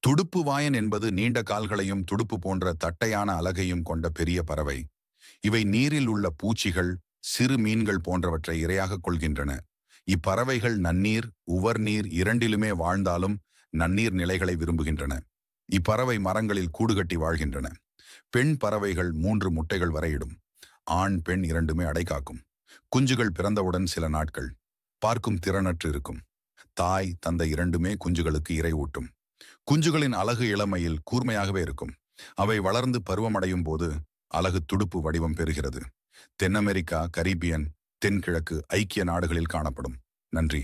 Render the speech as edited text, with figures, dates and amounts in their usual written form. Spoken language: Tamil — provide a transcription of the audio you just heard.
துடுப்பு வாயன் என்பது நீண்ட கால்களையும் துடுப்பு போன்ற தட்டையான அலகையும் கொண்ட பெரிய பறவை. இவை நீரில் உள்ள பூச்சிகள், சிறு மீன்கள் போன்றவற்றை இரையாகக் கொள்கின்றன. இப்பறவைகள் நன்னீர், உவர்நீர் இரண்டிலுமே வாழ்ந்தாலும் நன்னீர் நிலைகளை விரும்புகின்றன. இப்பறவை மரங்களில் கூடுகட்டி வாழ்கின்றன. பெண் பறவைகள் 3 முட்டைகள் வரையிடும். ஆண், பெண் இரண்டுமே அடைகாக்கும். குஞ்சுகள் பிறந்தவுடன் சில நாட்கள் பார்க்கும் திறனற்று இருக்கும். தாய், தந்தை இரண்டுமே குஞ்சுகளுக்கு இரை ஊட்டும். குஞ்சுகளின் அலகு இளமையில் கூர்மையாகவே இருக்கும். அவை வளர்ந்து பருவமடையும் போது அலகு துடுப்பு வடிவம் பெறுகிறது. தென் அமெரிக்கா, கரீபியன், தென்கிழக்கு, ஐக்கிய நாடுகளில் காணப்படும். நன்றி.